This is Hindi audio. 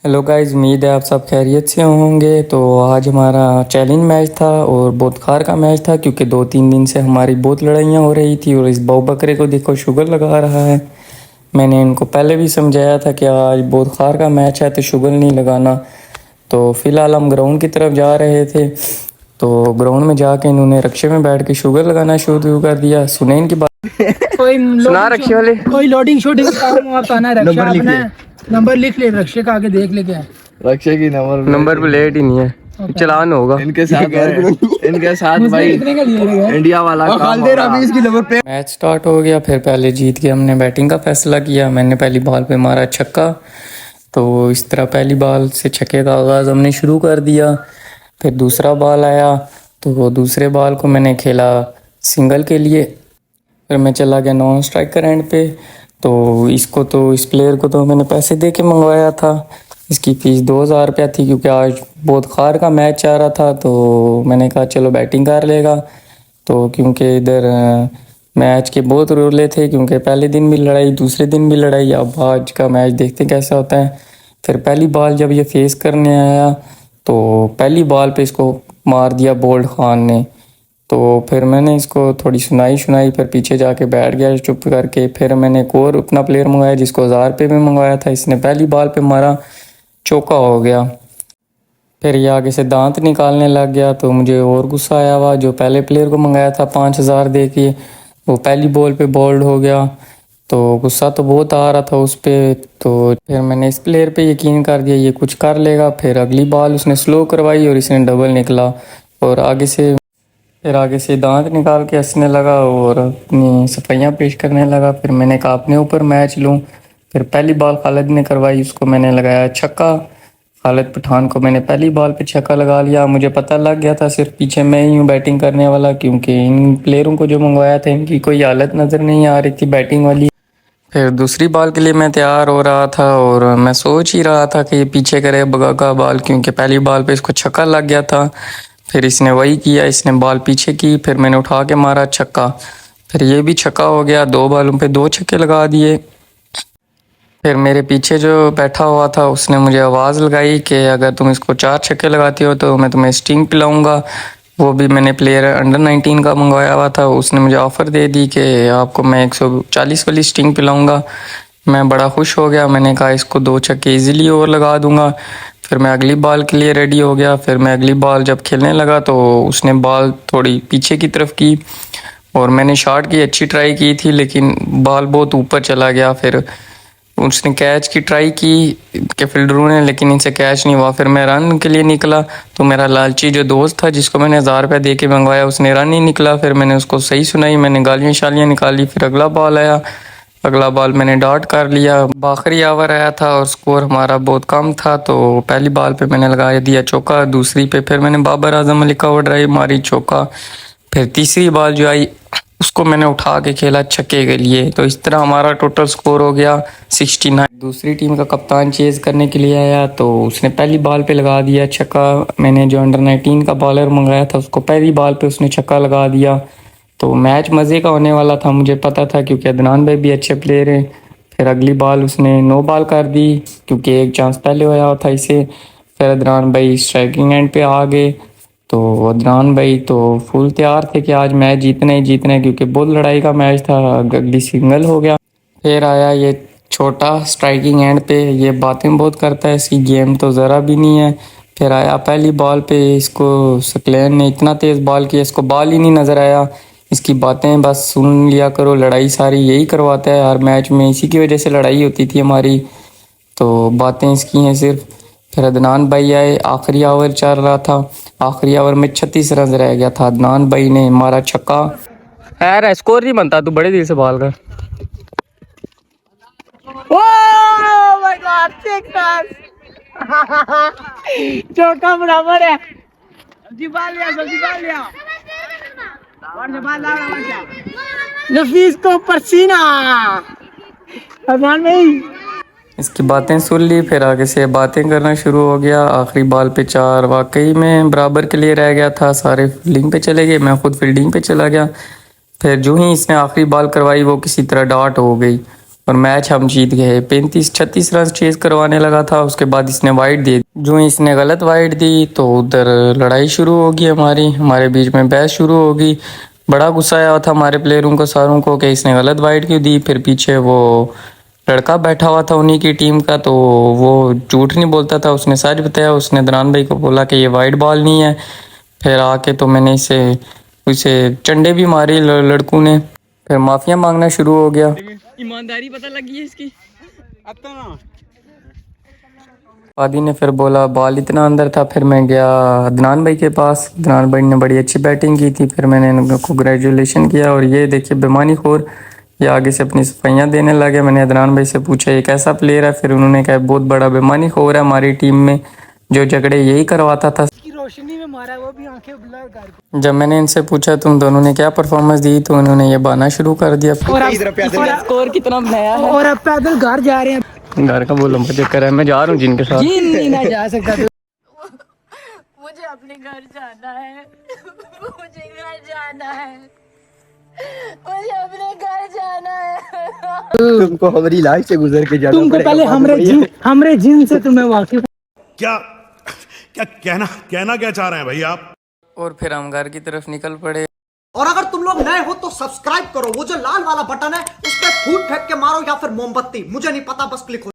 हेलो गाइस, उम्मीद है आप सब खैरियत से होंगे। तो आज हमारा चैलेंज मैच था और बहुत खार का मैच था, क्योंकि 2-3 दिन से हमारी बहुत लड़ाइयाँ हो रही थी और इस बऊ बकरे को देखो शुगर लगा रहा है। मैंने इनको पहले भी समझाया था कि आज बहुत खार का मैच है तो शुगर नहीं लगाना। तो फिलहाल हम ग्राउंड की तरफ जा रहे थे, तो ग्राउंड में जाके इन्होंने रक्शे में बैठ के शुगर लगाना शुरू कर दिया। सुने इनकी बात। कोई सुना रक्शे वाले, कोई लोडिंग शूटिंग काम आता ना, रक्षा अपना नंबर लिख ले, रक्षे का आगे देख ले क्या है। रक्षा की नंबर प्लेट ही नहीं है, चलान होगा इनके साथ भाई कितने का लिए इंडिया वाला काम हो रहा। इसकी नंबर प्लेट। मैच स्टार्ट हो गया। फिर पहले जीत के हमने बैटिंग का फैसला किया। मैंने पहली बॉल पे मारा छक्का, तो इस तरह पहली बॉल से छक्के का आगाज़ हमने शुरू कर दिया। फिर दूसरा बॉल आया, तो वो दूसरे बॉल को मैंने खेला सिंगल के लिए। फिर मैं चला गया नॉन स्ट्राइकर एंड पे। तो इस प्लेयर को तो मैंने पैसे दे के मंगवाया था। इसकी फ़ीस 2,000 रुपया थी, क्योंकि आज बहुत खार का मैच चाह रहा था। तो मैंने कहा चलो बैटिंग कर लेगा। तो क्योंकि इधर मैच के बहुत रोले थे, क्योंकि पहले दिन भी लड़ाई, दूसरे दिन भी लड़ाई। अब आज का मैच देखते कैसा होता है। फिर पहली बॉल जब ये फेस करने आया, तो पहली बॉल पे इसको मार दिया बोल्ड खान ने। तो फिर मैंने इसको थोड़ी सुनाई, फिर पीछे जाके बैठ गया चुप करके। फिर मैंने एक और अपना प्लेयर मंगाया, जिसको 1,000 रुपये में मंगवाया था। इसने पहली बॉल पे मारा, चौका हो गया। फिर ये आगे से दांत निकालने लग गया, तो मुझे और गुस्सा आया हुआ। जो पहले प्लेयर को मंगाया था 5,000 दे के, वो पहली बॉल पे बोल्ड हो गया। तो गुस्सा तो बहुत आ रहा था उस पर। तो फिर मैंने इस प्लेयर पे यकीन कर दिया, ये कुछ कर लेगा। फिर अगली बॉल उसने स्लो करवाई और इसने डबल निकला। और आगे से दांत निकाल के हंसने लगा और अपनी सफाइयाँ पेश करने लगा। फिर मैंने कहा अपने ऊपर मैच लूँ। फिर पहली बॉल खालिद ने करवाई, उसको मैंने लगाया छक्का। खालिद पठान को मैंने पहली बॉल पे छक्का लगा लिया। मुझे पता लग गया था सिर्फ पीछे मैं ही हूँ बैटिंग करने वाला, क्योंकि इन प्लेयरों को जो मंगवाया था इनकी कोई हालत नज़र नहीं आ रही थी बैटिंग वाली। फिर दूसरी बॉल के लिए मैं तैयार हो रहा था और मैं सोच ही रहा था कि ये पीछे करे बगा का बॉल, क्योंकि पहली बॉल पे इसको छक्का लग गया था। फिर इसने वही किया, इसने बॉल पीछे की। फिर मैंने उठा के मारा छक्का। फिर ये भी छक्का हो गया। 2 बॉलों पे 2 छक्के लगा दिए। फिर मेरे पीछे जो बैठा हुआ था उसने मुझे आवाज़ लगाई कि अगर तुम इसको 4 छक्के लगाती हो तो मैं तुम्हें स्टिंग पिलाऊंगा। वो भी मैंने प्लेयर अंडर 19 का मंगवाया हुआ था। उसने मुझे ऑफ़र दे दी कि आपको मैं 140 वाली स्टिंग पिलाऊंगा। मैं बड़ा खुश हो गया। मैंने कहा इसको 2 छक्के इजीली और लगा दूंगा। फिर मैं अगली बॉल के लिए रेडी हो गया। फिर मैं अगली बॉल जब खेलने लगा तो उसने बॉल थोड़ी पीछे की तरफ की और मैंने शॉट की अच्छी ट्राई की थी, लेकिन बॉल बहुत ऊपर चला गया। फिर उसने कैच की ट्राई की के फील्डरों ने, लेकिन इनसे कैच नहीं हुआ। फिर मैं रन के लिए निकला, तो मेरा लालची जो दोस्त था जिसको मैंने 1,000 रुपये दे के मंगवाया, उसने रन ही निकला। फिर मैंने उसको सही सुनाई, मैंने गालियाँ शालियाँ निकाली। फिर अगला बॉल आया, अगला बॉल मैंने डॉट कर लिया। आखिरी ओवर आया था और स्कोर हमारा बहुत कम था, तो पहली बॉल पे मैंने लगा दिया चौका। दूसरी पे फिर मैंने बाबर आजम अली का ओवर ड्राइव मारी, चौका। फिर तीसरी बॉल जो आई उसको मैंने उठा के खेला छक्के के लिए। तो इस तरह हमारा टोटल स्कोर हो गया 69। दूसरी टीम का कप्तान चेज़ करने के लिए आया, तो उसने पहली बॉल पे लगा दिया छक्का। मैंने जो अंडर 19 का बॉलर मंगाया था उसको पहली बॉल पे उसने छक्का लगा दिया। तो मैच मज़े का होने वाला था, मुझे पता था, क्योंकि अदनान भाई भी अच्छे प्लेयर हैं। फिर अगली बॉल उसने नो बॉल कर दी, क्योंकि एक चांस पहले होया था इसे। फिर अदनान भाई स्ट्राइकिंग एंड पे आ गए। तो अदनान भाई तो फुल तैयार थे कि आज मैच जीतना ही जीतना है, क्योंकि बहुत लड़ाई का मैच था। अगली सिंगल हो गया। फिर आया ये छोटा स्ट्राइकिंग एंड पे, ये बातें बहुत करता है, इसकी गेम तो ज़रा भी नहीं है। फिर आया पहली बॉल पे, इसको सकलैन ने इतना तेज़ बॉल किया, इसको बॉल ही नहीं नज़र आया। इसकी बातें बस सुन लिया करो, लड़ाई सारी यही करवाता है हर मैच में, इसी की वजह से लड़ाई होती थी हमारी। तो बातें इसकी हैं सिर्फ। फिर अदनान भाई आए, आखिरी ओवर चल रहा था। आखिरी ओवर में 36 रन रह गया था। अदनान भाई ने मारा छक्का। यार स्कोर नहीं बनता, तू बड़े दिल से बॉल कर। चौका बराबर है। नफीस को पसीना अरमान भाई। इसकी बातें सुन ली, फिर आगे से बातें करना शुरू हो गया। आखिरी बॉल पे 4 वाकई में बराबर के लिए रह गया था। सारे फील्डिंग पे चले गए, मैं खुद फील्डिंग पे चला गया। फिर जो ही इसने आखिरी बॉल करवाई वो किसी तरह डॉट हो गई और मैच हम जीत गए। 35-36 रन चेज करवाने लगा था, उसके बाद इसने वाइड दी। जो इसने गलत वाइड दी तो उधर लड़ाई शुरू होगी, हमारे बीच में बहस शुरू होगी। बड़ा गुस्सा आया था हमारे प्लेयरों को सारों को कि इसने गलत वाइड क्यों दी। फिर पीछे वो लड़का बैठा हुआ था उन्हीं की टीम का, तो वो झूठ नहीं बोलता था, उसने सच बताया। उसने अदनान भाई को बोला कि ये वाइड बॉल नहीं है। फिर आके तो मैंने उसे चंडे भी मारे लड़कों ने। फिर माफिया मांगना शुरू हो गया। ईमानदारी पता लगी है इसकी। आदि ने फिर बोला बॉल इतना अंदर था। फिर मैं गया अदनान भाई के पास, अदनान भाई ने बड़ी अच्छी बैटिंग की थी। फिर मैंने उनको ग्रेजुलेशन किया। और ये देखिए बेमानी खोर, ये आगे से अपनी सफाइयाँ देने लगे। मैंने अदनान भाई से पूछा ये कैसा प्लेयर है। फिर उन्होंने कहा बहुत बड़ा बेमानी खोर है हमारी टीम में, जो झगड़े यही करवाता था। रोशनी में मारा, वो भी आंखें ब्लर कर। जब मैंने इनसे पूछा तुम दोनों ने क्या परफॉर्मेंस दी, तो उन्होंने ये बहाना शुरू कर दिया। स्कोर कितना बनाया है और अब पैदल घर जा रहे हैं। घर का बोलो मुझे कर मैं जा रहा हूँ जिनके साथ। नहीं ना जा सकता तू। मुझे अपने घर जाना है, मुझे घर जाना है, मुझे अपने घर जाना है। तुमको हमारी लाइफ से गुजर के जाना तुमको पहले हमरे जिन से तुम्हें वाकिफ। क्या क्या कहना क्या चाह रहे हैं भाई आप? और फिर हम घर की तरफ निकल पड़े। और अगर तुम लोग नए हो तो सब्सक्राइब करो, वो जो लाल वाला बटन है उस पर फूट फेंक के मारो या फिर मोमबत्ती, मुझे नहीं पता, बस क्लिक हो।